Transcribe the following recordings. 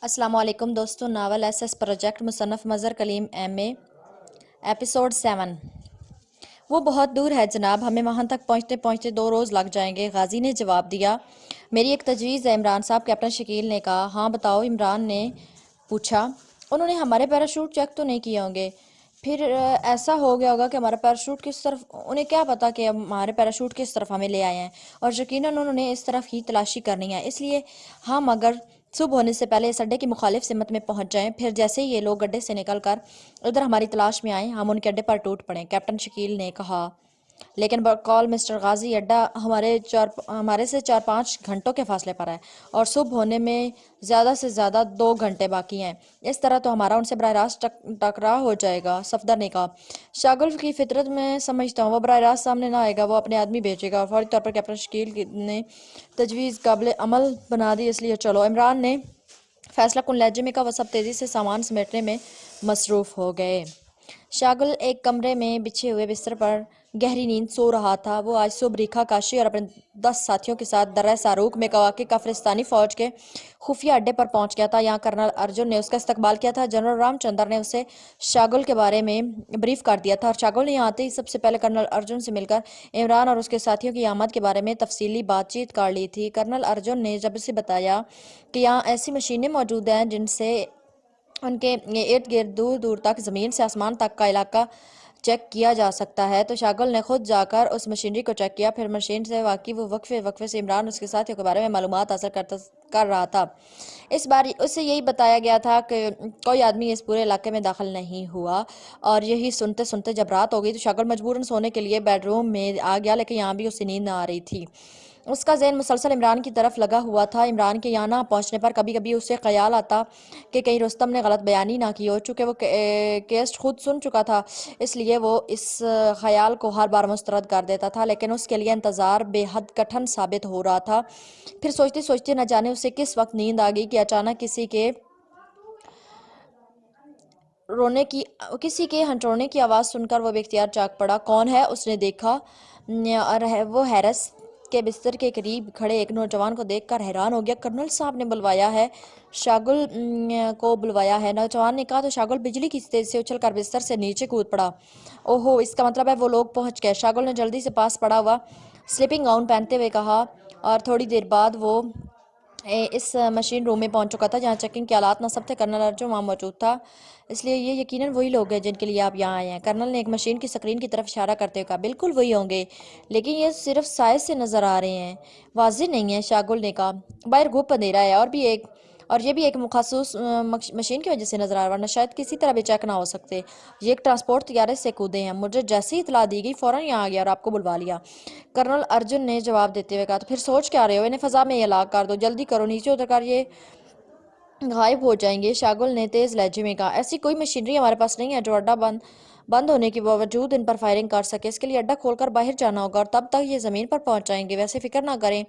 अस्सलाम वालेकुम दोस्तों। नावल एसएस प्रोजेक्ट मुसन्नफ़ मज़हर कलीम एमए एपिसोड 7। वो बहुत दूर है जनाब, हमें वहाँ तक पहुँचते पहुँचते 2 रोज़ लग जाएंगे। गाजी ने जवाब दिया। मेरी एक तजवीज़ है इमरान साहब, कैप्टन शकील ने कहा। हाँ बताओ, इमरान ने पूछा। उन्होंने हमारे पैराशूट चेक तो नहीं किए होंगे? फिर ऐसा हो गया होगा कि हमारा पैराशूट किस तरफ, उन्हें क्या पता कि हमारे पैराशूट किस तरफ हमें ले आए हैं, और यकीनन उन्होंने इस तरफ ही तलाशी करनी है। इसलिए हम अगर सुबह होने से पहले इस अड्डे की मुखालिफ सिमत में पहुंच जाएं, फिर जैसे ही ये लोग अड्डे से निकल कर उधर हमारी तलाश में आए, हम उनके अड्डे पर टूट पड़े। कैप्टन शकील ने कहा। लेकिन कॉल मिस्टर गाजी, अड्डा हमारे से 4-5 घंटों के फासले पर है और सुबह होने में ज़्यादा से ज़्यादा 2 घंटे बाकी हैं। इस तरह तो हमारा उनसे बराह रास्त टकराव हो जाएगा। सफदर ने कहा। शागुल की फितरत में समझता हूँ, वो बराह रास्त सामने ना आएगा, वो अपने आदमी भेजेगा। और फौरी तौर पर कैप्टन शकील ने तजवीज़ काबिल अमल बना दी। इसलिए चलो। इमरान ने फैसला कुन लहजे में कहा। वह सब तेज़ी से सामान समेटने में मसरूफ़ हो गए। शागुल एक कमरे में बिछे हुए बिस्तर पर गहरी नींद सो रहा था। वो आज सुबह रेखा काशी और अपने 10 साथियों के साथ दर्रा सारूक में कवाकी अफगानिस्तानी फौज के खुफिया अड्डे पर पहुंच गया था। यहाँ कर्नल अर्जुन ने उसका इस्तकबाल किया था। जनरल रामचंद्र ने उसे शागुल के बारे में ब्रीफ कर दिया था और शागुल ने यहाँ आते ही सबसे पहले कर्नल अर्जुन से मिलकर इमरान और उसके साथियों की आमद के बारे में तफसीली बातचीत कर ली थी। कर्नल अर्जुन ने जब उसे बताया कि यहाँ ऐसी मशीनें मौजूद हैं जिनसे उनके इर्द गिर्द दूर दूर तक ज़मीन से आसमान तक का इलाका चेक किया जा सकता है, तो शागुल ने खुद जाकर उस मशीनरी को चेक किया। फिर मशीन से वाकई वो वक्फे वक्फे से इमरान उसके साथियों के बारे में मालूमात हासिल कर रहा था। इस बार उसे यही बताया गया था कि कोई आदमी इस पूरे इलाके में दाखिल नहीं हुआ। और यही सुनते सुनते जब रात हो गई तो शागुल मजबूरन सोने के लिए बेडरूम में आ गया, लेकिन यहाँ भी उसे नींद न आ रही थी। उसका ज़हन मुसलसल इमरान की तरफ लगा हुआ था। इमरान के यहाँ ना पहुँचने पर कभी कभी उसे ख्याल आता कि कहीं रुस्तम ने गलत बयानी ना की हो। चूँकि वो केस खुद सुन चुका था, इसलिए वो इस ख्याल को हर बार मुस्तरद कर देता था, लेकिन उसके लिए इंतज़ार बेहद कठिन साबित हो रहा था। फिर सोचते सोचते न जाने उसे किस वक्त नींद आ गई कि अचानक रोने की किसी के हंचोड़ने की आवाज़ सुनकर वो बेख्तियार जाग पड़ा। कौन है? उसने देखा और वो हैरस के बिस्तर के करीब खड़े एक नौजवान को देखकर हैरान हो गया। कर्नल साहब ने बुलवाया है। शागुल को बुलवाया है, नौजवान ने कहा। तो शागुल बिजली की तेज से उछलकर बिस्तर से नीचे कूद पड़ा। ओहो, इसका मतलब है वो लोग पहुंच गए। शागुल ने जल्दी से पास पड़ा हुआ स्लीपिंग गाउन पहनते हुए कहा। और थोड़ी देर बाद वो इस मशीन रूम में पहुंच चुका था जहां चेकिंग के आलात न सब थे। कर्नल अर्जुन वहां मौजूद था, इसलिए ये यकीनन वही लोग हैं जिनके लिए आप यहाँ आए हैं। कर्नल ने एक मशीन की स्क्रीन की तरफ इशारा करते हुए कहा। बिल्कुल वही होंगे, लेकिन ये सिर्फ साइज से नज़र आ रहे हैं, वाजिब नहीं है। शागुल ने कहा। बाहर घुप अंधेरा है और ये भी एक मखसूस मशीन की वजह से नजर आ रहा है, वरना शायद किसी तरह भी चेक ना हो सकते। ये एक ट्रांसपोर्ट तैयारे से कूदे हैं। मुझे जैसे ही इतला दी गई फौरन यहाँ आ गया और आपको बुलवा लिया, कर्नल अर्जुन ने जवाब देते हुए कहा। तो फिर सोच क्या रहे हो? इन्हें फजा में ये लाक कर दो, जल्दी करो, नीचे उतर कर ये गायब हो जाएंगे। शागुल ने तेज लहजे में कहा। ऐसी कोई मशीनरी हमारे पास नहीं है जो अड्डा बंद होने के बावजूद इन पर फायरिंग कर सके। इसके लिए अड्डा खोलकर बाहर जाना होगा और तब तक ये ज़मीन पर पहुंच जाएंगे। वैसे फिक्र ना करें,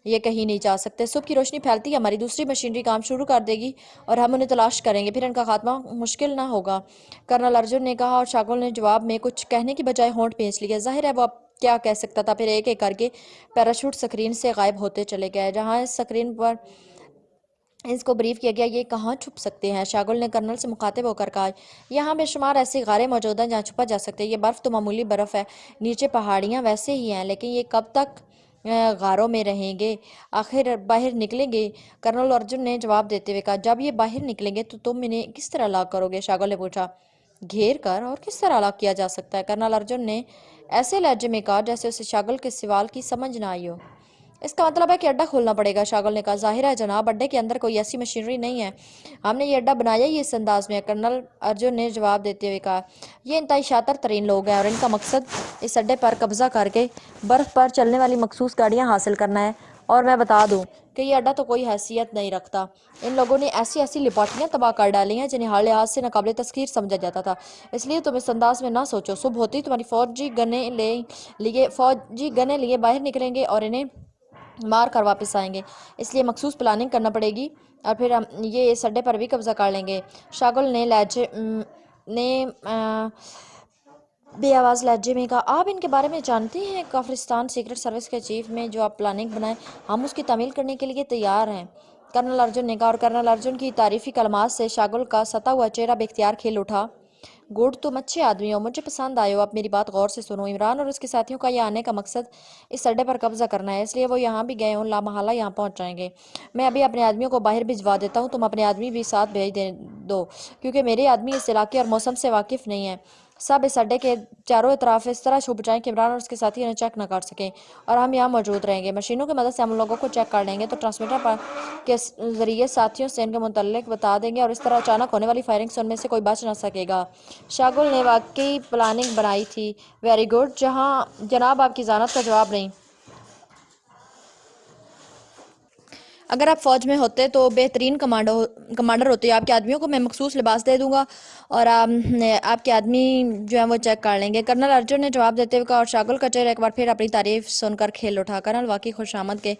ये कहीं नहीं जा सकते। सुबह की रोशनी फैलती है, हमारी दूसरी मशीनरी काम शुरू कर देगी और हम उन्हें तलाश करेंगे। फिर इनका खात्मा मुश्किल ना होगा, कर्नल अर्जुन ने कहा। और शागुल ने जवाब में कुछ कहने की बजाय होंठ पेंच लिया। जाहिर है वो अब क्या कह सकता था। फिर एक एक करके पैराशूट स्क्रीन से गायब होते चले गए। जहाँ इस स्क्रीन पर इसको ब्रीफ किया गया, ये कहाँ छुप सकते हैं? शागुल ने कर्नल से मुखातिब होकर कहा। यहाँ बेशुमार ऐसी गारें मौजूद हैं जहाँ छुपा जा सकता है। ये बर्फ़ तो मामूली बर्फ़ है, नीचे पहाड़ियाँ वैसे ही हैं, लेकिन ये कब तक गारों में रहेंगे? आखिर बाहर निकलेंगे? कर्नल अर्जुन ने जवाब देते हुए कहा। जब ये बाहर निकलेंगे तो तुम इन्हें किस तरह लॉक करोगे? शागुल ने पूछा। घेर कर। और किस तरह लॉक किया जा सकता है? कर्नल अर्जुन ने ऐसे लहजे में कहा जैसे उसे शागुल के सवाल की समझ ना आई हो। इसका मतलब है कि अड्डा खोलना पड़ेगा, शागुल ने कहा। जाहिर है जनाब, अड्डे के अंदर कोई ऐसी मशीनरी नहीं है, हमने ये अड्डा बनाया ही इस अंदाज में है, कर्नल अर्जुन ने जवाब देते हुए कहा। ये इंतहाई शातिर तरीन लोग हैं और इनका मकसद इस अड्डे पर कब्जा करके बर्फ़ पर चलने वाली मखसूस गाड़ियाँ हासिल करना है। और मैं बता दूं कि ये अड्डा तो कोई हैसियत नहीं रखता। इन लोगों ने ऐसी ऐसी लिपाटियाँ तबाह कर डाली हैं जिन्हें हर लिहाज से नाकाबिले तस्खीर समझा जाता था। इसलिए तुम इस अंदाज में ना सोचो। सुबह होती तुम्हारी फौजी गने लिए बाहर निकलेंगे और इन्हें मार कर वापस आएंगे। इसलिए मखसूस प्लानिंग करना पड़ेगी और फिर हम ये इस अड्डे पर भी कब्जा कर लेंगे। शागुल ने बे आवाज़ लहजे में कहा। आप इनके बारे में जानते हैं? काफिस्तान सीक्रेट सर्विस के चीफ में जो आप प्लानिंग बनाएं, हम उसकी तामील करने के लिए तैयार हैं। कर्नल अर्जुन ने कहा, और कर्नल अर्जुन की तारीफी कलमात से शागुल का सता हुआ चेहरा बेख्तियार खिल उठा। गुड, तुम अच्छे आदमी हो, मुझे पसंद आए हो। अब मेरी बात गौर से सुनो। इमरान और उसके साथियों का यहाँ आने का मकसद इस अड्डे पर कब्जा करना है, इसलिए वो यहाँ भी गए हों लामहला यहाँ पहुँच जाएंगे। मैं अभी अपने आदमियों को बाहर भिजवा देता हूँ, तुम अपने आदमी भी साथ भेज दे दो, क्योंकि मेरे आदमी इस इलाके और मौसम से वाकिफ नहीं है। सब इस अड्डे के चारों तरफ इस तरह छुप जाएं कि इमरान और उसके साथी इन्हें चेक न कर सकें, और हम यहाँ मौजूद रहेंगे। मशीनों की मदद से हम लोगों को चेक कर लेंगे, तो ट्रांसमीटर पर के ज़रिए साथियों से इनके मुतल्लिक बता देंगे, और इस तरह अचानक होने वाली फायरिंग से उनमें से कोई बच ना सकेगा। शागुल ने वाकई प्लानिंग बनाई थी। वेरी गुड जहाँ जनाब, आपकी ज़ानत का जवाब नहीं। अगर आप फ़ौज में होते तो बेहतरीन कमांडर होते। आपके आदमियों को मैं मखसूस लिबास दे दूंगा, और आपके आदमी जो है वो चेक कर लेंगे। कर्नल अर्जुन ने जवाब देते हुए कहा, और शागुल का चेहरा एक बार फिर अपनी तारीफ सुनकर खेल उठा। कर्नल वाकई खुशामद के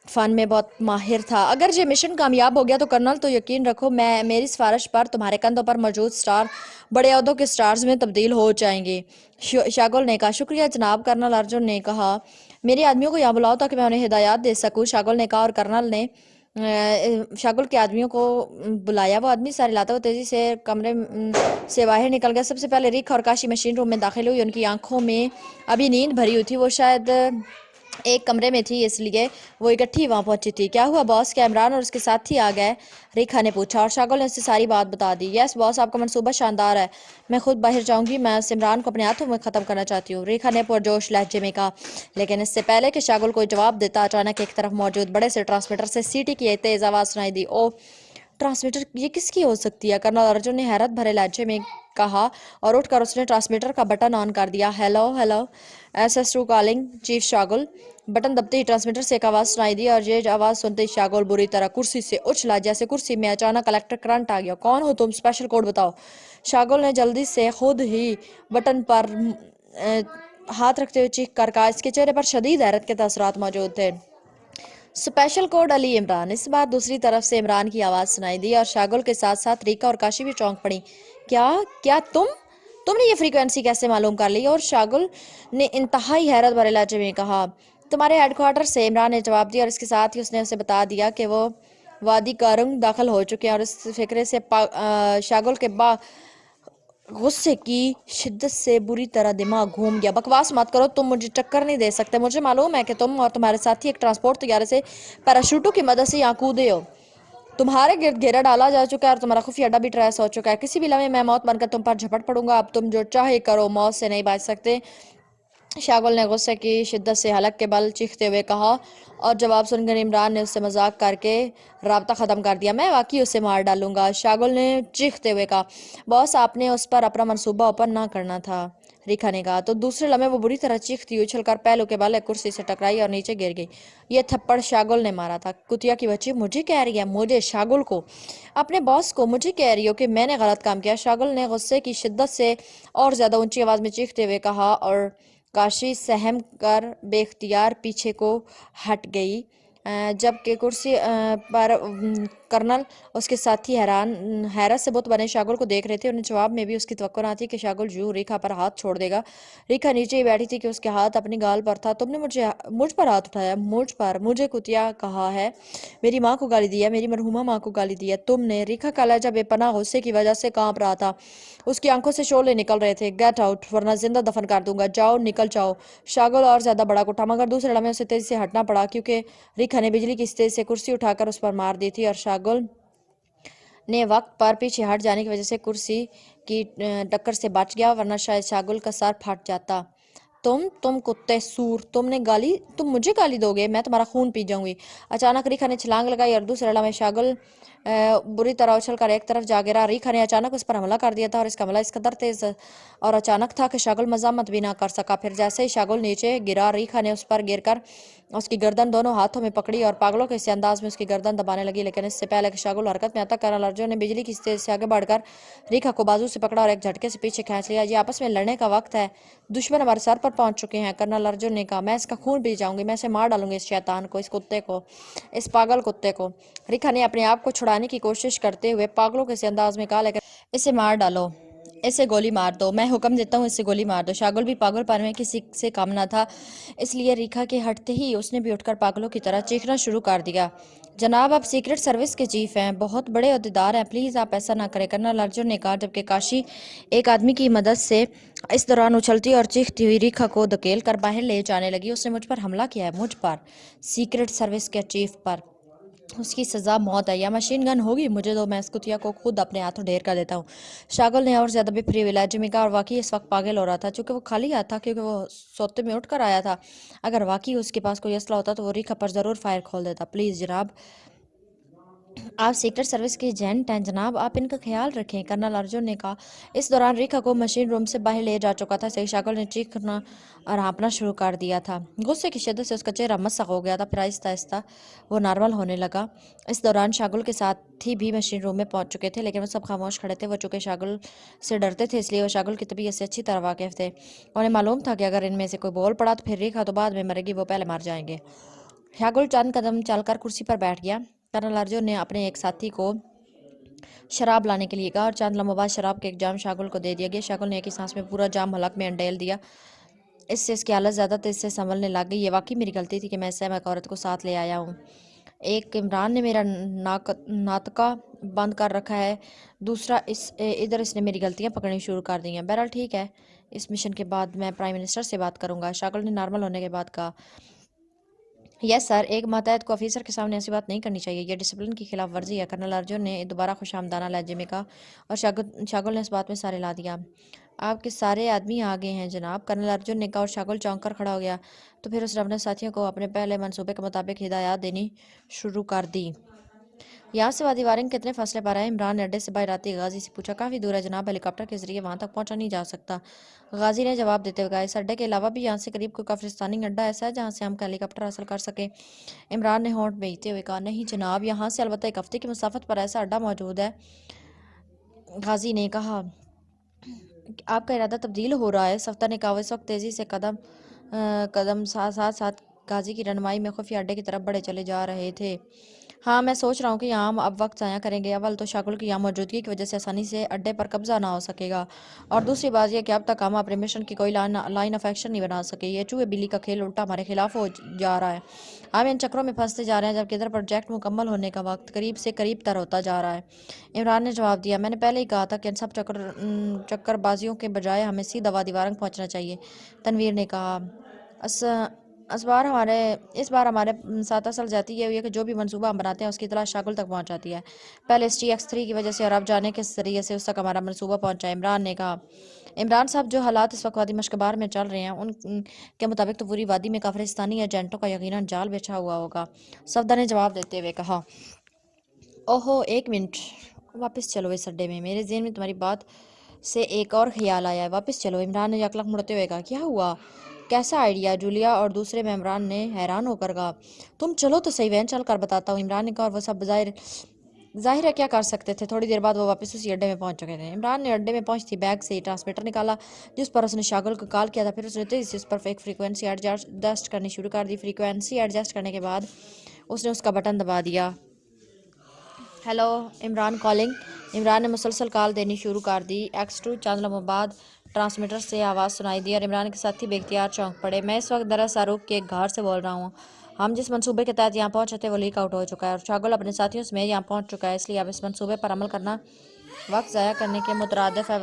फ़न में बहुत माहिर था। अगर ये मिशन कामयाब हो गया तो कर्नल, तो यकीन रखो मैं मेरी सिफारिश पर तुम्हारे कंधों पर मौजूद स्टार बड़े अहदों के स्टार्स में तब्दील हो जाएंगे। शागुल ने कहा, शुक्रिया जनाब। कर्नल अर्जुन ने कहा, मेरे आदमियों को यहाँ बुलाओ ताकि मैं उन्हें हिदायत दे सकूँ। शागुल ने कहा, और कर्नल ने शागुल के आदमियों को बुलाया। वो आदमी सारे लाते हुए तेजी से कमरे से बाहर निकल गया। सबसे पहले रिक और काशी मशीन रूम में दाखिल हुई। उनकी आंखों में अभी नींद भरी हुई थी, वो शायद एक कमरे में थी, इसलिए वो इकट्ठी वहां पहुंची थी। क्या हुआ बॉस, क्या इमरान और उसके साथी आ गए? रेखा ने पूछा, और शागुल ने उससे सारी बात बता दी। यस बॉस, आपका मंसूबा शानदार है, मैं खुद बाहर जाऊंगी, मैं उस इमरान को अपने हाथों में ख़त्म करना चाहती हूँ, रेखा ने पुरजोश लहजे में कहा। लेकिन इससे पहले कि शागुल कोई जवाब देता, अचानक एक तरफ मौजूद बड़े से ट्रांसमीटर से सीटी की एक तेज आवाज़ सुनाई दी। ओ ट्रांसमीटर, ये किसकी हो सकती है? कर्नल अर्जुन ने हैरत भरे लहजे में कहा, और उठकर उसने ट्रांसमीटर का बटन ऑन कर दिया। Hello hello, SS2 calling chief Shagul. Button दबते ही ट्रांसमीटर से एक आवाज़ सुनाई दी, और ये आवाज़ सुनते ही शागुल बुरी तरह कुर्सी से उछला, जैसे कुर्सी में अचानक इलेक्ट्रिक करंट आ गया। कौन हो तुम? स्पेशल कोड बताओ। शागुल ने जल्दी से खुद ही बटन पर हाथ रखते हुए चीख कर कहा। इसके चेहरे पर शदीद हैरत के तासुरात मौजूद थे। Special code Ali Imran. इस बार दूसरी तरफ से इमरान की आवाज़ सुनाई दी, और शागुल के साथ साथ रीका और काशी भी चौंक पड़ी। क्या क्या तुमने ये फ्रीक्वेंसी कैसे मालूम कर ली? और शागुल ने इंतहाई हैरत भरे लहजे में कहा, तुम्हारे हेडक्वार्टर से। इमरान ने जवाब दिया, और इसके साथ ही उसने उसे बता दिया कि वो वादी कारंग दाखिल हो चुके हैं। और इस फिक्रे से शागुल के गुस्से की शिद्दत से बुरी तरह दिमाग घूम गया। बकवास मत करो, तुम मुझे टक्कर नहीं दे सकते। मुझे मालूम है कि तुम और तुम्हारे साथी एक ट्रांसपोर्ट तैयारे से पैराशूटों की मदद से यहाँ कूदे हो। तुम्हारे गिर्द घेरा डाला जा चुका है, और तुम्हारा खुफिया अड्डा भी ट्रेस हो चुका है। किसी भी लम्हे मैं मौत बनकर तुम पर झपट पड़ूंगा। अब तुम जो चाहे करो, मौत से नहीं बच सकते। शागुल ने गुस्से की शिद्दत से हलक के बल चीखते हुए कहा, और जवाब सुनकर इमरान ने उससे मजाक करके राब्ता ख़त्म कर दिया। मैं वाकई उसे मार डालूंगा, शागुल ने चीखते हुए कहा। बॉस, आपने उस पर अपना मंसूबा ओपन ना करना था, रेखा ने कहा। तो दूसरे लम्हे वो बुरी तरह चीखती उछलकर पहलू के बल एक कुर्सी से टकराई और नीचे गिर गई। ये थप्पड़ शागुल ने मारा था। कुतिया की बच्ची मुझे कह रही है? मुझे? शागुल को? अपने बॉस को मुझे कह रही हो कि मैंने गलत काम किया? शागुल ने गुस्से की शिद्दत से और ज्यादा ऊंची आवाज में चीखते हुए कहा, और काशी सहम कर बेख्तियार पीछे को हट गई। जबकि कुर्सी पर कर्नल उसके साथी हैरत से बुत बने शागुल को देख रहे थे। उन्हें जवाब में भी उसकी तवक्को ना थी कि शागुल यूं रेखा पर हाथ छोड़ देगा। रेखा नीचे ही बैठी थी कि उसके हाथ अपनी गाल पर था। तुमने मुझ पर हाथ उठाया? मुझ पर? मुझे कुतिया कहा है? मेरी माँ को गाली दिया, मेरी मरहुमा माँ को गाली दिया तुमने? रेखा का लहजा बेपनाह गुस्से की वजह से कांप रहा था। उसकी आंखों से शोले निकल रहे थे। गेट आउट, वरना जिंदा दफन कर दूंगा। जाओ, निकल जाओ। शागुल और ज्यादा भड़क उठा, मगर दूसरे लम्हे उसे तेजी से हटना पड़ा, क्योंकि रेखा ने बिजली की तेज से कुर्सी उठाकर उस पर मार दी थी, और शागुल ने वक्त पर पीछे हट जाने की वजह से कुर्सी की टक्कर से बच गया, वरना शायद शागुल का सर फट जाता। तुम कुत्ते सूर, तुम मुझे गाली दोगे? मैं तुम्हारा खून पी जाऊंगी। अचानक रेखा ने छलांग लगाई, और दूसरे लम्हे शागुल बुरी तरह उछलकर एक तरफ जा गिरा। रेखा ने अचानक उस पर हमला कर दिया था, और इसका हमला इस कदर तेज और अचानक था कि शागुल मजामत भी ना कर सका। फिर जैसे ही शागुल नीचे गिरा, रेखा ने उस पर गिरकर उसकी गर्दन दोनों हाथों में पकड़ी और पागलों के इस अंदाज में उसकी गर्दन दबाने लगी। लेकिन इससे पहले कि शागुल हरकत में आता, कर्नल अर्जुन ने बिजली की तेज से आगे बढ़कर रेखा को बाजू से पकड़ा और एक झटके से पीछे खींच लिया। ये आपस में लड़ने का वक्त है, दुश्मन हमारे सर पर पहुंच चुके हैं। कर्नल अर्जुन ने कहा, मैं इसका खून पी जाऊंगी, मैं इसे मार डालूंगी, इस शैतान को, इस कुत्ते को, इस पागल कुत्ते को। रेखा ने अपने आप को छुड़ाने की कोशिश करते हुए पागलों के से अंदाज में कहा, लेकिन इसे मार डालो, اسے گولی مار دو، میں حکم دیتا ہوں اسے گولی مار دو۔ شاگل بھی پاگل پن میں کسی سے کم نہ تھا، اس لیے ریکھا کے ہٹتے ہی اس نے بھی اٹھ کر پاگلوں کی طرح چیخنا شروع کر دیا۔ جناب آپ سیکرٹ سروس کے چیف ہیں، بہت بڑے عہدیدار ہیں، پلیز آپ ایسا نہ کریں، کرنل ارجن نے کہا، جبکہ کاشی ایک آدمی کی مدد سے اس دوران اچھلتی اور چیختی ہوئی ریکھا کو دھکیل کر باہر لے جانے لگی۔ اس نے مجھ پر حملہ کیا ہے، مجھ پر، سیکرٹ سروس کے چیف پر۔ اس کی سزا موت ہے یا مشین گن ہوگی، مجھے دو، میں اس کتیا کو خود اپنے ہاتھوں ڈھیر کر دیتا ہوں۔ شاگل نے اور زیادہ بھی فری ولا جمی کہا، اور واقعی اس وقت پاگل ہو رہا تھا چونکہ وہ خالی ہاتھ تھا، کیونکہ وہ سوتے میں اٹھ کر آیا تھا۔ اگر واقعی اس کے پاس کوئی اسلحہ ہوتا تو وہ ریکھا پر ضرور فائر کھول دیتا۔ پلیز جناب، آپ سیکرٹ سروس کے ایجنٹ ہیں، جناب آپ ان کا خیال رکھیں، کرنل ارجن نے کہا۔ اس دوران ریکھا کو مشین روم سے باہر لے جا چکا تھا، صحیح شاگل نے چیخنا اور ہانپنا شروع کر دیا تھا۔ غصے کی شدت سے اس کا چہرہ مسخ ہو گیا تھا، پھر آہستہ آہستہ وہ نارمل ہونے لگا۔ اس دوران شاگل کے ساتھی بھی مشین روم میں پہنچ چکے تھے، لیکن وہ سب خاموش کھڑے تھے۔ وہ چونکہ شاگل سے ڈرتے تھے، اس لیے وہ شاگل کی طبیعت سے اچھی طرح واقف تھے۔ انہیں معلوم تھا کہ اگر ان میں سے کوئی بول پڑا تو پھر ریکھا تو بعد میں مرے گی، وہ پہلے مر جائیں گے۔ شاگل چند قدم چل کر کرسی پر بیٹھ گیا۔ کرنل ارجن نے اپنے ایک ساتھی کو شراب لانے کے لیے کہا، اور چند لمحوں بعد شراب کا ایک جام شاگل کو دے دیا گیا۔ شاگل نے ایک ہی سانس میں پورا جام حلق میں انڈیل دیا۔ اس سے اس کی حالت زیادہ تیز سے سنبھلنے لگ گئی۔ یہ واقعی میری غلطی تھی کہ میں اس سہمک عورت کو ساتھ لے آیا ہوں۔ ایک عمران نے میرا ناطقہ بند کر رکھا ہے، دوسرا ادھر اس نے میری غلطیاں پکڑنی شروع کر دی ہیں۔ بہرحال ٹھیک ہے، اس مشن کے بعد میں پرائم منسٹر سے بات کروں گا، شاگل نے نارمل ہونے کے بعد کہا۔ یس سر، ایک ماتحت کو آفیسر کے سامنے ایسی بات نہیں کرنی چاہیے، یہ ڈسپلن کی خلاف ورزی ہے، کرنل ارجن نے دوبارہ خوش آمدانہ لہجے میں کہا، اور شاگل نے اس بات میں سار ہلا دیا۔ آپ کے سارے آدمی آ گئے ہیں جناب، کرنل ارجن نے کہا، اور شاگل چونک کر کھڑا ہو گیا۔ تو پھر اس نے اپنے ساتھیوں کو اپنے پہلے منصوبے کے مطابق ہدایات دینی شروع کر دی۔ یہاں سے وادی وارنگ کتنے فاصلے پر ہے؟ عمران نے اڈے سے باہر آتے غازی سے پوچھا۔ کافی دور ہے جناب، ہیلی کاپٹر کے ذریعے وہاں تک پہنچا نہیں جا سکتا، غازی نے جواب دیتے ہوئے کہا۔ اس اڈے کے علاوہ بھی یہاں سے قریب کوئی کافرستانی اڈا ایسا ہے جہاں سے ہم ہیلی کاپٹر حاصل کر سکیں؟ عمران نے ہونٹ بھیجتے ہوئے کہا، نہیں جناب، یہاں سے البتہ ایک ہفتے کی مسافت پر ایسا اڈا موجود ہے، غازی نے کہا۔ آپ کا ارادہ تبدیل ہو رہا ہے، صفدر نے کہا۔ وہ اس وقت تیزی سے قدم ساتھ ساتھ غازی کی رہنمائی میں خفیہ اڈے کی طرف بڑھے چلے جا رہے تھے۔ ہاں، میں سوچ رہا ہوں کہ یہاں ہم اب وقت ضائع کریں گے۔ اول تو شاگل کی یہاں موجودگی کی وجہ سے آسانی سے اڈے پر قبضہ نہ ہو سکے گا، اور دوسری بات یہ کہ اب تک ہم اپنے مشن کی کوئی لائن آف ایکشن نہیں بنا سکے۔ یہ چوہے بلی کا کھیل الٹا ہمارے خلاف ہو جا رہا ہے، ہم ان چکروں میں پھنستے جا رہے ہیں، جبکہ ادھر پروجیکٹ مکمل ہونے کا وقت قریب سے قریب تر ہوتا جا رہا ہے۔ عمران نے جواب دیا، میں نے پہلے ہی کہا تھا کہ ان سب چکر بازیوں کے بجائے ہمیں سیدھا وادی وارنگ پہنچنا چاہیے، تنویر نے کہا۔ اس بار ہمارے ساتھ اصل زیادتی یہ ہوئی ہے کہ جو بھی منصوبہ ہم بناتے ہیں اس کی اطلاع شاگل تک پہنچ جاتی ہے، پہلے اس TX3 کی وجہ سے اور اب جانے کے ذریعے سے اس تک ہمارا منصوبہ پہنچا ہے، عمران نے کہا۔ عمران صاحب، جو حالات اس وقت وادی مشکبار میں چل رہے ہیں ان کے مطابق تو پوری وادی میں کافرستانی ایجنٹوں کا یقیناً جال بچھا ہوا ہوگا، صفدر نے جواب دیتے ہوئے کہا۔ اوہو، ایک منٹ، واپس چلو اس اڈے میں، میرے ذہن میں تمہاری بات سے ایک اور خیال آیا ہے، واپس چلو، عمران نے یکلک مڑتے ہوئے کہا۔ کیا ہوا؟ کیسا آئیڈیا؟ جولیا اور دوسرے ممبران نے حیران ہو کر کہا۔ تم چلو تو صحیح، وین چل کر بتاتا ہوں، عمران نے کہا، اور وہ سب ظاہر ہے کیا کر سکتے تھے۔ تھوڑی دیر بعد وہ واپس اسی اڈے میں پہنچ چکے تھے۔ عمران نے اڈے میں پہنچتی بیگ سے ٹرانسمیٹر نکالا جس پر اس نے شاگل کو کال کیا تھا، پھر اس نے تیزی سے اس پر ایک فریکوینسی ایڈجسٹ کرنی شروع کر دی۔ فریکوینسی ایڈجسٹ کرنے کے بعد اس نے اس کا بٹن دبا دیا۔ Hello, Imran calling. عمران نے مسلسل کال دینی شروع کر دی۔ X2 چند لمحوں بعد ٹرانسمیٹر سے آواز سنائی دی اور عمران کے ساتھی بے اختیار چونک پڑے۔ میں اس وقت درس عروق کے ایک گھار سے بول رہا ہوں، ہم جس منصوبے کے تحت یہاں پہنچے تھے وہ لیک آؤٹ ہو چکا ہے، اور شاگل اپنے ساتھیوں سمیت یہاں پہنچ چکا ہے، اس لیے اب اس منصوبے پر عمل کرنا وقت ضائع کرنے کے مترادف ہے۔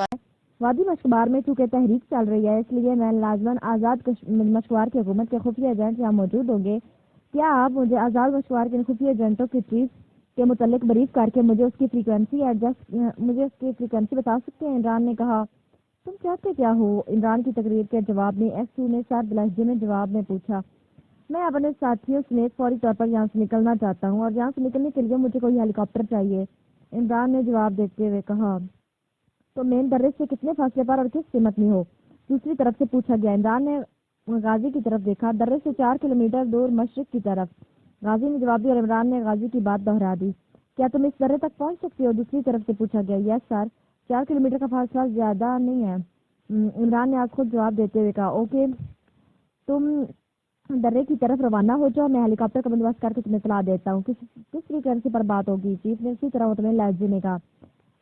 وادی مشکبار میں چونکہ تحریک چل رہی ہے، اس لیے میں لازماً آزاد مشکبار کی حکومت کے خفیہ ایجنٹ یہاں موجود ہوں گے۔ کیا آپ مجھے آزاد مشکبار کے خفیہ ایجنٹوں کی چیف کے متعلق بریف کر کے مجھے اس کی فریکوینسی بتا سکتے ہیں؟ عمران نے کہا۔ تم چاہتے کیا ہو؟ عمران کی تقریر کے جواب میں X2 نے سرد لہجے میں جواب میں پوچھا۔ میں اپنے ساتھیوں سمیت فوری طور پر یہاں سے نکلنا چاہتا ہوں، اور یہاں سے نکلنے کے لیے مجھے کوئی ہیلی کاپٹر چاہیے، عمران نے جواب دیتے ہوئے کہا۔ تو مین درے سے کتنے فاصلے پر اور کس سمت میں ہو؟ دوسری طرف سے پوچھا گیا۔ عمران نے غازی کی طرف دیکھا۔ درے سے 4 کلومیٹر دور مشرق کی طرف، غازی نے جواب دیا، اور عمران نے غازی کی بات دہرا دی۔ کیا تم اس درے تک پہنچ سکتے ہو؟ دوسری طرف سے پوچھا گیا۔ یس سر، 4 کلومیٹر کا فاصلہ زیادہ نہیں ہے، عمران نے آج خود جواب دیتے ہوئے کہا۔ اوکے، تم درے کی طرف روانہ ہو جاؤ، میں ہیلی کاپٹر کا بندوبست کر کے تمہیں اطلاع دیتا ہوں۔ کس فریکوینسی پر بات ہوگی؟ چیف نے اسی طرح مطمئن لہجے میں کہا۔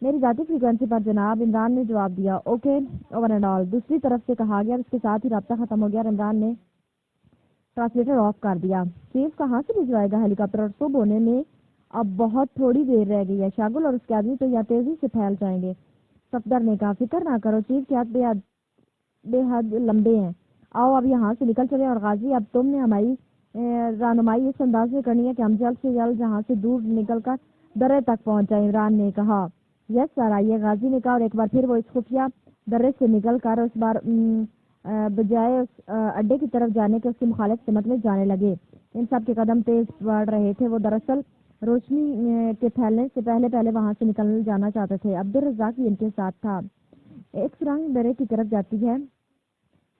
میری ذاتی فریکوینسی پر جناب، عمران نے جواب دیا۔ اوکے اوور اینڈ آل، دوسری طرف سے کہا گیا اور اس کے ساتھ ہی رابطہ ختم ہو گیا اور عمران نے ٹرانسلیٹر آف کر دیا۔ چیف کہاں سے بھجوائے گا ہیلی کاپٹر، اور صبح ہونے میں اب بہت تھوڑی دیر رہ گئی ہے، شاگل اور اس کے آدمی تو یا تیزی سے پھیل جائیں گے۔ صفدر نے کہا فکر نہ کرو، چیف کے ہاتھ بے حد لمبے ہیں، آؤ اب یہاں سے نکل چلے، اور غازی اب تم نے ہماری رہنمائی اس انداز سے کرنی ہے کہ ہم جلد سے جلد یہاں سے دور نکل کر درے تک پہنچ جائیں۔ عمران نے کہا یس سر آئیے، غازی نے کہا، اور ایک بار پھر وہ اس خفیہ درے سے نکل کر اس بار بجائے اس اڈے کی طرف جانے کے اس کی مخالف سمت میں جانے لگے۔ ان سب کے قدم تیز بڑھ رہے تھے، وہ دراصل روشنی کے پھیلنے سے پہلے وہاں سے نکل جانا چاہتے تھے۔ عبدالرزاق بھی ان کے ساتھ تھا۔ ایک سرنگ درے کی طرف جاتی ہے،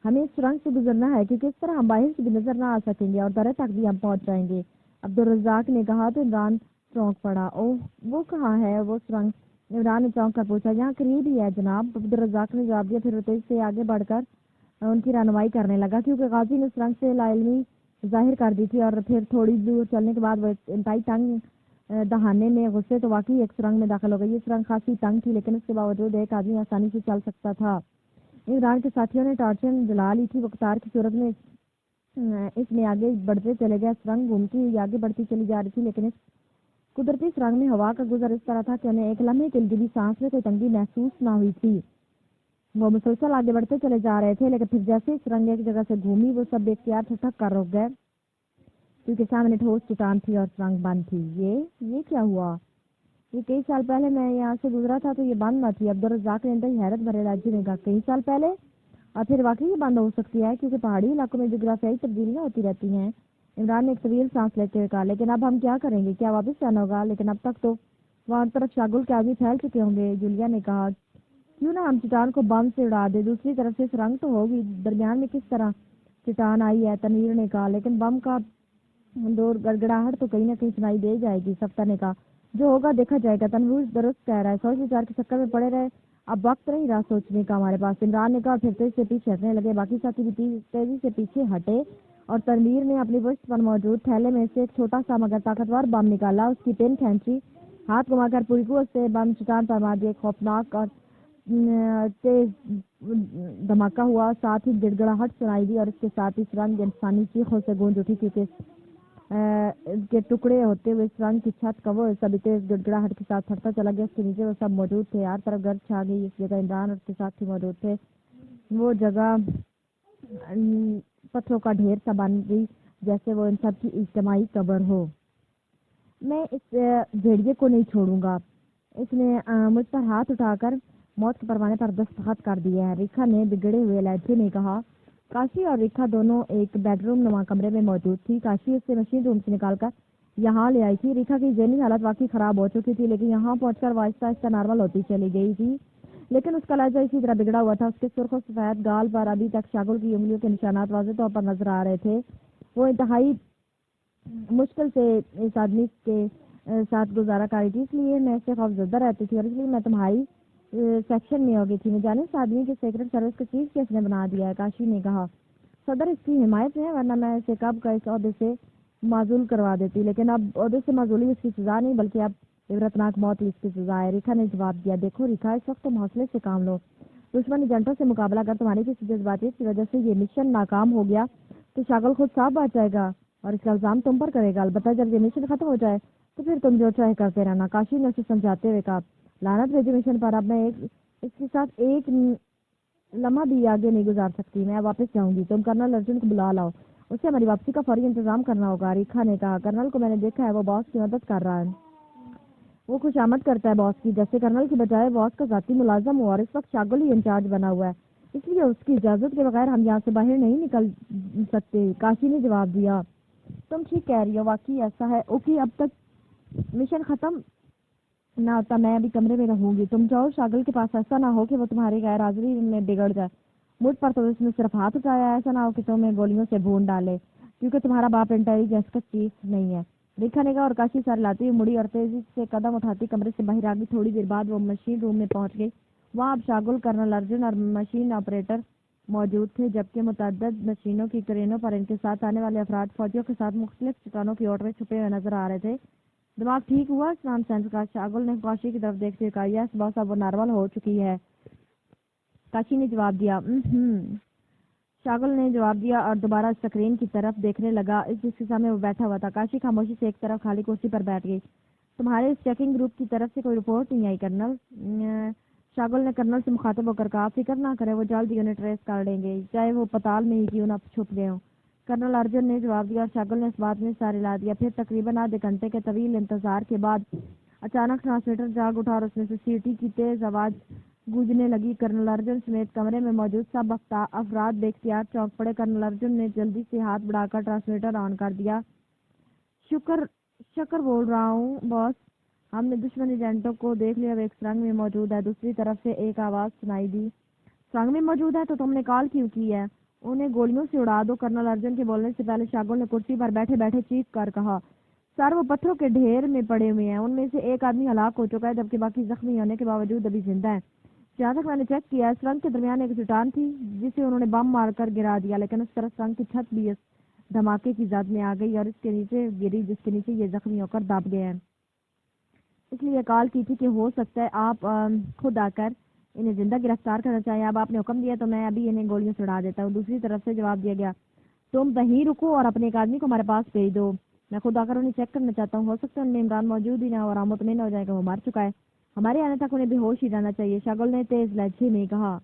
ہمیں اس سرنگ سے گزرنا ہے کیونکہ اس طرح ہم باہر سے بھی نظر نہ آ سکیں گے اور درے تک بھی ہم پہنچ جائیں گے۔ عبدالرزاق نے کہا تو عمران چونک پڑا۔ اوہ وہ کہاں ہے وہ سرنگ؟ عمران نے چونک کر پوچھا۔ یہاں قریب ہی ہے جناب، عبدالرزاق نے جواب دیا، پھر وہ تیزی سے آگے بڑھ کر ان کی رہنمائی کرنے لگا کیونکہ غازی نے سرنگ سے لا علمی ظاہر کر دی تھی، اور پھر تھوڑی دور چلنے کے بعد وہ انتہائی تنگ دہانے میں غصے تو واقعی ایک سرنگ میں داخل ہو گئی۔ یہ سرنگ خاصی تنگ تھی لیکن اس کے باوجود ایک آدمی آسانی سے چل سکتا تھا۔ عمران کے ساتھیوں نے ٹارچن جلا لی تھی، وہ قطار کی صورت میں اس میں آگے بڑھتے چلے گئے۔ سرنگ گھومتی ہوئی آگے بڑھتی چلی جا رہی تھی لیکن اس قدرتی سرنگ میں ہوا کا گزر اس طرح تھا کہ انہیں ایک لمحے کے لیے بھی سانس میں کوئی تنگی محسوس نہ ہوئی تھی۔ وہ مسلسل آگے بڑھتے چلے جا رہے تھے لیکن پھر جیسے سرنگ ایک جگہ سے گھومی وہ سب بے اختیار سے تھک کر رک گئے کیونکہ سامنے ٹھوس چٹان تھی اور سرنگ بند تھی۔ یہ کیا ہوا؟ یہ کئی سال پہلے میں یہاں سے گزرا تھا تو یہ بند نہ تھی۔ عبدالرزاق نے انتہائی حیرت بھرے لہجے میں کہا کئی سال پہلے؟ اور پھر واقعی یہ بند ہو سکتی ہے کیونکہ پہاڑی علاقوں میں جغرافیائی تبدیلیاں ہوتی رہتی ہیں۔ عمران نے ایک طویل سانس لیتے ہوئے کہا لیکن اب ہم کیا کریں گے؟ کیا واپس جانا ہوگا؟ لیکن اب تک تو وہاں طرف شاگل کے آدمی پھیل چکے ہوں گے۔ جولیا نے کہا کیوں نہ ہم چٹان کو بم سے اڑا دے، دوسری طرف سے سرنگ تو ہوگی، درمیان میں کس طرح چٹان آئی ہے؟ تنویر نے کہا لیکن بم کا دور گڑگڑاہٹ تو کہیں نہ کہیں سنائی دے جائے گی۔ صفدر نے کہا جو ہوگا دیکھا جائے گا۔ تنویر درست کہہ رہا ہے، سوچ وچار کے چکر میں پڑے رہے، اب وقت نہیں رہا سوچنے کا ہمارے پاس۔ عمران نے کہا پھر تیزی سے پیچھے ہٹنے لگے، باقی ساتھی بھی تیزی سے پیچھے ہٹے اور تنویر نے اپنی پشت پر موجود تھیلے میں سے ایک چھوٹا سا مگر طاقتور بم نکالا، اس کی پن کھینچی، ہاتھ گھما کر پوری قوت سے بم چٹان پر مار دیا۔ ایک خوفناک اور تیز دھماکہ ہوا، ساتھ ہی گڑگڑاہٹ سنائی دی اور اس کے ساتھ ہی سرنگ انسانی چیخوں سے گونج اٹھی کیونکہ کے ٹکڑے ہوتے ہوئے سرنگ کی چھت کا وہ سب تیز گڑگڑاہٹ کے ساتھ پھٹتا چلا گیا۔ اس کے نیچے وہ سب موجود تھے، ہر طرف گرد چھا گئی۔ اس جگہ عمران اور اس کے ساتھی موجود تھے، وہ جگہ پتھروں کا ڈھیر سا بن گئی جیسے وہ ان سب کی اجتماعی قبر ہو۔ میں اس بھیڑیے کو نہیں چھوڑوں گا، اس نے مجھ پر ہاتھ اٹھا کر موت کے پروانے پر دستخط کر دیا ہے، ریکھا نے بگڑے ہوئے لہجے میں کہا۔ کاشی اور ریکھا دونوں ایک بیڈ روم نما کمرے میں موجود تھی۔ کاشی اسے مشین روم سے نکال کر یہاں لے آئی تھی۔ ریکھا کی ذہنی حالت واقعی خراب ہو چکی تھی لیکن یہاں پہنچ کر وہ آہستہ آہستہ نارمل ہوتی چلی گئی تھی، لیکن اس کا لہجہ اسی طرح بگڑا ہوا تھا۔ اس کے سرخ و سفید گال پر ابھی تک شاگل کی انگلیوں کے نشانات واضح طور پر نظر آ رہے تھے۔ وہ انتہائی مشکل سے اس آدمی کے ساتھ گزارا کر رہی تھی، اس لیے میں اس سے خوف زدہ رہتی تھی اور اس لیے میں تمہاری سیکشن میں ہو گئی تھی۔ میں جانے اس آدمی کے سیکرٹ سروس کا چیف کس نے بنا دیا ہے؟ کاشی نے کہا صدر اس کی حمایت میں ہے، ورنہ میں اسے کب کا اس عہدے سے معزول کروا دیتی، لیکن اب عہدے سے معزولی اس کی سزا نہیں بلکہ اب عبرتناک موت ہی اس کی سزا ہے۔ ریکھا نے جواب دیا دیکھو ریکھا، اس وقت تم حوصلے سے کام لو، دشمن ایجنٹوں سے مقابلہ کر، تمہاری کسی جذباتیت کی وجہ سے یہ مشن ناکام ہو گیا تو شاگل خود صاف بچ جائے گا اور اس کا الزام تم پر کرے گا، البتہ جب یہ مشن ختم ہو جائے تو پھر تم جو چاہے کرتے رہنا۔ کاشی نے اسے سمجھاتے ہوئے کہا لعنت بھیجی مشن پر، اب میں اس کے ساتھ ایک لمحہ بھی آگے نہیں گزار سکتی، میں واپس جاؤں گی، تم کرنل ارجن کو بلا لاؤ، اسے ہماری واپسی کا فوری انتظام کرنا ہوگا۔ ریکھا نے کہا کرنل کو میں نے دیکھا ہے، وہ باس کی مدد کر رہا ہے، وہ خوش آمد کرتا ہے باس کی، جیسے کرنل کی بجائے باس کا ذاتی ملازم ہو اور اس وقت شاگل ہی انچارج بنا ہوا ہے، اس لیے اس کی اجازت کے بغیر ہم یہاں سے باہر نہیں نکل سکتے۔ کاشی نے جواب دیا تم ٹھیک کہہ رہی ہو، واقعی ایسا ہے۔ اوکے اب تک مشن ختم نہ ہوتا میں ابھی کمرے میں رہوں گی، تم جاؤ شاگل کے پاس، ایسا نہ ہو کہ وہ تمہاری غیر حاضری میں بگڑ جائے، مجھ پر تو اس نے صرف ہاتھ اٹھایا، ایسا نہ ہو کہ تمہیں گولیوں سے بھون ڈالے کیونکہ تمہارا باپ انٹیلیجنس کا چیف نہیں ہے۔ ریکھا نے کہا اور کاشی سر لاتی ہوئی مڑی اور تیزی سے قدم اٹھاتی کمرے سے باہر آ گئی۔ تھوڑی دیر بعد وہ مشین روم میں پہنچ گئی، وہاں اب شاگل، کرنل ارجن اور مشین آپریٹر موجود تھے جبکہ متعدد مشینوں کی کرینوں پر ان کے ساتھ آنے والے افراد فوجیوں کے ساتھ مختلف چٹانوں کی اوٹ میں چھپے ہوئے نظر آ رہے تھے۔ दिमाग ठीक हुआ स्नान सेंस का? शागुल ने काशी की तरफ देखते हुए कहा, यस बॉस, अब वो नॉर्मल हो चुकी है। काशी ने जवाब दिया, शागुल ने जवाब दिया और दोबारा स्क्रीन की तरफ देखने लगा जिसके सामने वो बैठा हुआ था। काशी खामोशी से एक तरफ खाली कुर्सी पर बैठ गई। तुम्हारे इस चेकिंग ग्रुप की तरफ से कोई रिपोर्ट नहीं आई कर्नल? शागुल ने कर्नल से मुखातिब होकर कहा, फिक्र ना करें, वो जल्द ही उन्हें ट्रेस कर लेंगे, चाहे वो पताल में ही क्यों ना छुप गए हों। कर्नल अर्जुन ने जवाब दिया और शागुल ने इस बात में सार हिला दिया। फिर तकरीबन आधे घंटे के तवील इंतजार के बाद अचानक ट्रांसमीटर जाग उठा और उसमें से सीटी की तेज आवाज गूंजने लगी। कर्नल अर्जुन समेत कमरे में मौजूद सब अफराद बेख्तियार चौंक पड़े। कर्नल अर्जुन ने जल्दी से हाथ बढ़ाकर ट्रांसमीटर ऑन कर दिया। शुक्र शक्कर बोल रहा हूँ बॉस, हमने दुश्मन एजेंटों को देख लिया, वे एक सुरंग में मौजूद है। दूसरी तरफ से एक आवाज सुनाई दी, सुरंग में मौजूद है तो तुमने कॉल क्यों की है? उन्हें गोलियों से उड़ा दो। कर्नल अर्जुन के बोलने से पहले शागुल ने कुर्सी पर बैठे बैठे चीख कर कहा, सर वो पत्थरों के ढेर में पड़े हुए हैं, उनमें से एक आदमी हलाक हो चुका है जबकि बाकी जख्मी होने के बावजूद अभी जिंदा है। जहाँ तक मैंने चेक किया, सुरंग के दरमियान एक चट्टान थी जिसे उन्होंने बम मारकर गिरा दिया, लेकिन उस तरफ सुरंग की छत भी इस धमाके की जद में आ गई और इसके नीचे गिरी जिसके नीचे ये जख्मी होकर दब गए हैं। इसलिए कॉल की थी कि हो सकता है आप खुद आकर इन्हें जिंदा गिरफ्तार करना चाहिए। अब आपने हुक्म दिया तो मैं अभी इन्हें गोलियों से उड़ा देता हूँ। दूसरी तरफ से जवाब दिया गया, तुम वहीं रुको और अपने एक आदमी को हमारे पास भेज दो, मैं खुद आकर उन्हें चेक करना चाहता हूँ, हो सकता है उनमें इमरान मौजूद ही ना हो और हम मुतमिन हो जाएगा वो मर चुका है, हमारे आने तक उन्हें बेहोश ही रहना चाहिए। शागुल ने तेज लहजे में कहा,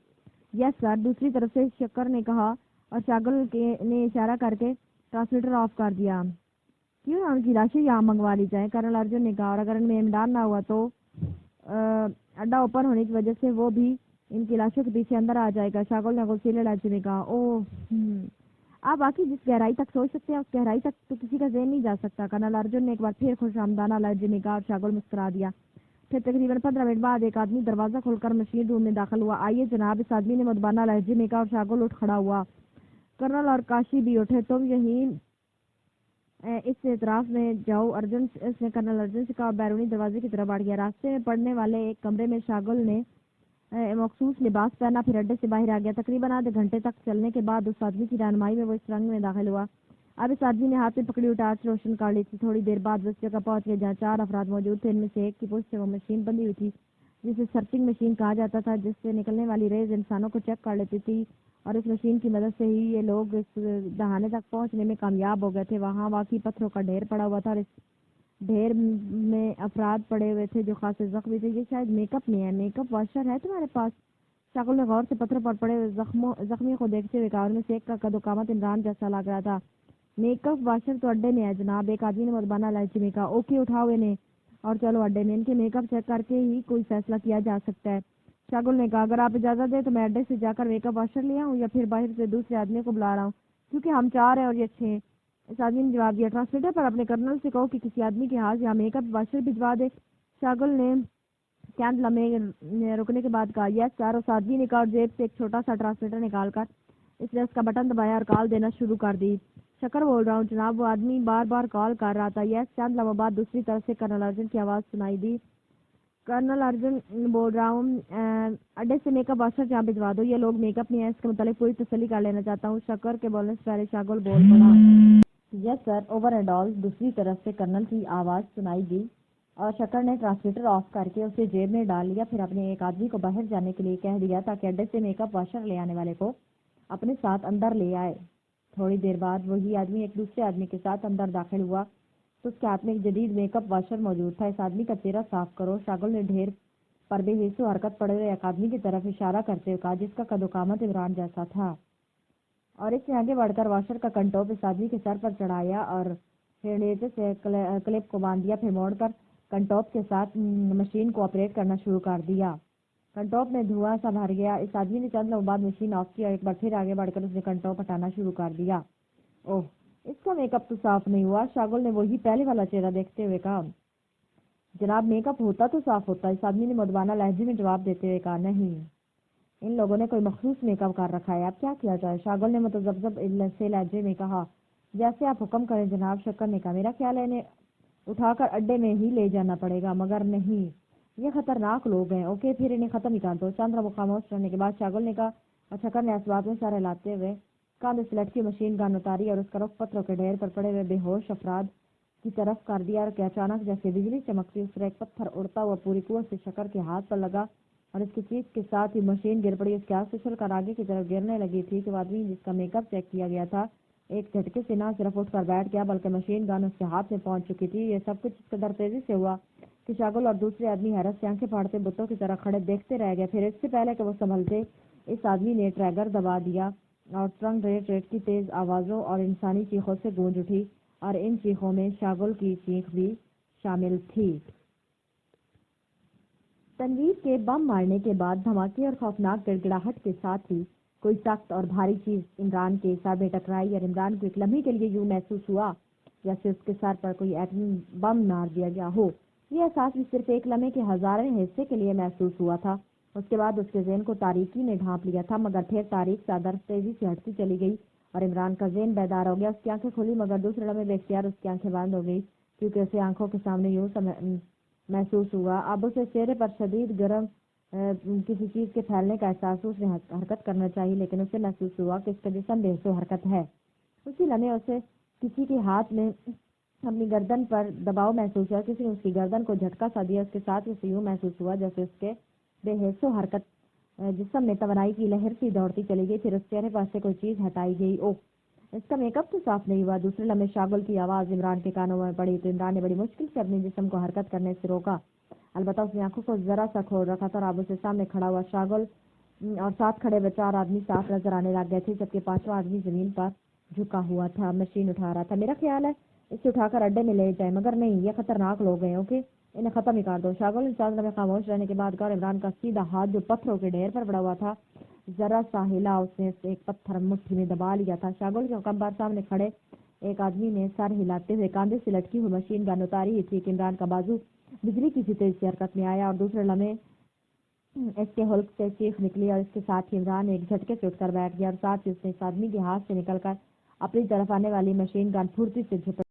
यस सर। दूसरी तरफ से शक्कर ने कहा और शागुल के ने इशारा करके ट्रांसमीटर ऑफ कर दिया। क्यों ना उनकी लाशें यहाँ मंगवा ली जाए, कर्नल अर्जुन ने कहा, और अगर इनमें इमरान ना हुआ तो अड्डा ओपन होने की वजह से वो भी इनकी लाशों के पीछे अंदर आ जाएगा। शागुल ने गुस्सेले लहजे में कहा, ओह आप बाकी जिस गहराई तक सोच सकते हैं उस गहराई तक तो किसी का ज़हन नहीं जा सकता। कर्नल अर्जुन ने एक बार फिर खुशामदाना लहजे में कहा और शागुल मुस्कुरा दिया। फिर तकरीबन 15 मिनट बाद एक आदमी दरवाजा खोलकर मशीन रूम में दाखिल हुआ। आइए जनाब, इस आदमी ने मुदबाना लहजे में कहा और शागुल उठ खड़ा हुआ। कर्नल और काशी भी उठे। तुम यही इस एतराफ में जाओ, अर्जुन उसने कर्नल अर्जुन से कहा, बैरूनी दरवाजे की तरफ बढ़ गया। रास्ते में पड़ने वाले एक कमरे में शागुल ने मखसूस लिबास पहना, फिर अड्डे से बाहर आ गया। तकरीबन आधे घंटे तक चलने के बाद उस आदमी की रहनुमाई में वो इस सुरंग में दाखिल हुआ। अब इस आदमी ने हाथ में पकड़ी हुई टार्च रोशन कर ली थी। थोड़ी देर बाद वो उस जगह पहुंच गया जहाँ 4 अफराद मौजूद थे। इनमें से एक की पुष्ट से वो मशीन बंधी हुई थी जिसे सर्चिंग मशीन कहा जाता था, जिससे निकलने वाली रेज इंसानों को चेक कर लेती थी और इस मशीन की मदद से ही ये लोग इस दहाने तक पहुंचने में कामयाब हो गए थे। वहाँ वाकई पत्थरों का ढेर पड़ा हुआ था और इस ढेर में अफराद पड़े हुए थे जो खासे जख्मी थे। ये शायद मेकअप में है, मेकअप वॉशर है तुम्हारे पास? शाकुल ने गौर से पत्थर पर पड़े हुए जख्मी को देखते हुए कहा, उनमें से एक का कदो कामत इमरान जैसा लग रहा था। मेकअप वाशर तो अड्डे में है जनाब, एक आदमी ने मदबाना लहजे में कहा। ओके, उठाओ इन्हें और चलो अड्डे में, इनके मेकअप चेक करके ही कोई फैसला किया जा सकता है। शागुल ने कहा, अगर आप इजाजत दें तो मैं अड्डे से जाकर मेकअप वाशर ले आऊँ या फिर बाहर से दूसरे आदमी को बुला रहा हूँ, क्योंकि हम 4 हैं और ये 6। इस आदमी ने जवाब दिया, ट्रांसमीटर पर अपने कर्नल से कहो कि किसी आदमी के हाथ यहाँ मेकअप वाशर भिजवा दे। शागुल ने चंद लम्हे रुकने के बाद कहा, यस सर। उस आदमी ने कहा और जेब से एक छोटा सा ट्रांसमीटर निकालकर इसने उसका बटन दबाया और कॉल देना शुरू कर दी। शक्कर बोल रहा हूँ जनाब, वो आदमी बार बार कॉल कर रहा था। यस। चंद लम्हों बाद दूसरी तरफ से कर्नल अर्जुन की आवाज़ सुनाई दी। कर्नल अर्जुन बोल रहा हूँ, अड्डे से मेकअप वाशर जहाँ भिजवा दो, ये लोग मेकअप में है, इसके मुतालिक पूरी तसल्ली कर लेना चाहता हूँ। शक्कर के बोलने से पहले शागुल बोल पड़ा, yes sir, over and all. दूसरी तरफ से कर्नल की आवाज़ सुनाई दी और शक्कर ने ट्रांसमीटर ऑफ करके उसे जेब में डाल लिया। फिर अपने एक आदमी को बाहर जाने के लिए कह दिया ताकि अड्डे से मेकअप वाशर ले आने वाले को अपने साथ अंदर ले आए। थोड़ी देर बाद वही आदमी एक दूसरे आदमी के साथ अंदर दाखिल हुआ तो उसके हाथ में एक जदीद मेकअप वाशर मौजूद था। इस आदमी का चेहरा साफ करो। शागुल ने ढेर पर बेहिस्सो हरकत पड़े हुए एक आदमी की तरफ इशारा करते हुए कहा, जिसका कदोकामत इमरान जैसा था, और इसने आगे बढ़कर वाशर का कंटोप इस आदमी के सर पर चढ़ाया और फिर नीचे से क्लिप को बांध दिया। फिर मोड़कर कंटोप के साथ मशीन को ऑपरेट करना शुरू कर दिया। कंटोप में धुआं सा भर गया। इस आदमी ने चंद लम्हों बाद मशीन ऑफ की और एक बार फिर आगे बढ़कर उसने कंटोप हटाना शुरू कर दिया। ओह, इसका मेकअप तो साफ नहीं हुआ। शागुल ने वही पहले वाला चेहरा देखते हुए कहा, जनाब मेकअप होता तो साफ होता। इस आदमी ने मुदबाना लहजे में जवाब देते हुए कहा, नहीं, इन लोगों ने कोई मखसूस मेकअप कर रखा है, अब क्या किया जाए? शागुल ने मुतज़ब्ज़ब से लहजे में कहा, जैसे आप हुक्म करें जनाब। शक्कर ने कहा, मेरा ख्याल है इन्हें उठाकर अड्डे में ही ले जाना पड़ेगा, मगर नहीं, ये खतरनाक लोग हैं। ओके, फिर इन्हें खत्म ही कर दो। चंद्र खामोश रहने के बाद शागुल ने कहा और शक्कर ने इस बात में सर हिलाते हुए कांधे से लटकी मशीन गन उतारी और उसका रुख पत्थरों के ढेर पर पड़े हुए बेहोश अफराद की तरफ कर दिया और कि अचानक जैसे बिजली चमकती उस पर एक पत्थर उड़ता हुआ पूरी कुवत से शक्कर के हाथ पर लगा और इसकी चीख के साथ ही मशीन गिर पड़ी। उसके हाथ फिसल कर आगे की तरफ गिरने लगी थी कि वो आदमी जिसका मेकअप चेक किया गया था एक झटके से ना सिर्फ उठकर बैठ गया बल्कि मशीन गन उसके हाथ में पहुंच चुकी थी। ये सब कुछ इस कदर तेजी से हुआ कि शागुल और दूसरे आदमी हैरत से आंखें फाड़ते बुतों की तरह खड़े देखते रह गए। फिर इससे पहले कि वो संभलते इस आदमी ने ट्रैगर दबा दिया और ट्रंक रेट रेट की तेज आवाजों और इंसानी चीखों से गूंज उठी और इन चीखों में शागुल की चीख भी शामिल थी। तनवीर के बम मारने के बाद धमाके और खौफनाक गिड़गिड़ाहट के साथ ही कोई सख्त और भारी चीज इमरान के सर में टकराई और इमरान को एक लम्हे के लिए यूं महसूस हुआ जैसे उसके सर पर कोई एटमी बम मार दिया गया हो। यह एहसास भी सिर्फ एक लम्हे के हजारों हिस्से के लिए महसूस हुआ था। उसके बाद उसके ज़हन को तारीकी ने ढांप लिया था, मगर फिर तारीख चादर तेजी से हटती चली गई और इमरान का ज़हन बेदार हो गया। उसकी आंखें खुली मगर दूसरे लम्हे बेख्तियार उसकी आंखें बंद हो गई क्योंकि उसे आंखों के सामने यूं महसूस हुआ। अब उसे चेहरे पर शदीद गर्म किसी चीज के फैलने का एहसास हुआ। उसने हरकत करना चाहिए लेकिन उसे महसूस हुआ कि उसका जिस्म बेहोश हरकत है। उसी लम्हे उसे किसी के हाथ में अपनी गर्दन पर दबाव महसूस हुआ। किसी ने उसकी गर्दन को झटका सा दिया। उसके साथ उसे यूं महसूस हुआ जैसे उसके बेहोश हरकत जिस्म में तवानाई की लहर सी दौड़ती चली गई। फिर उस चेहरे पर से कोई चीज हटाई गई। ओह, इसका मेकअप तो साफ नहीं हुआ। दूसरे लम्हे शागुल की आवाज इमरान के कानों में पड़ी तो इमरान ने बड़ी मुश्किल से अपने जिस्म को हरकत करने से रोका। अलबत्ता उसने आंखों को जरा सा खोल रखा था और अब उसे सामने खड़ा हुआ शागुल और साथ खड़े हुए चार आदमी साफ नजर आने लग गए थे जबकि पांचवा आदमी जमीन पर झुका हुआ था, मशीन उठा रहा था। मेरा ख्याल है इसे उठाकर अड्डे में ले जाए, मगर नहीं, ये खतरनाक लोग हैं। ओके, इन्हें खत्म ही कर दो। शागुल ने चार लम्हे खामोश रहने के बाद कहा। इमरान का सीधा हाथ जो पत्थरों के ढेर पर पड़ा हुआ था जरा सा हिला। उसने एक पत्थर मुट्ठी में दबा लिया था। शागुल के हुक्म पर सामने खड़े एक आदमी ने सर हिलाते हुए कांधे से लटकी हुई मशीन गन उतारी ही थी कि इमरान का बाजू बिजली की सी तेज से हरकत में आया और दूसरे लम्हे इसके हुल्क से चीख निकली और इसके साथ ही इमरान एक झटके से उठकर बैठ गया और साथ ही उसने इस आदमी के हाथ से निकलकर अपनी तरफ आने वाली मशीन गन फुर्ती से झपट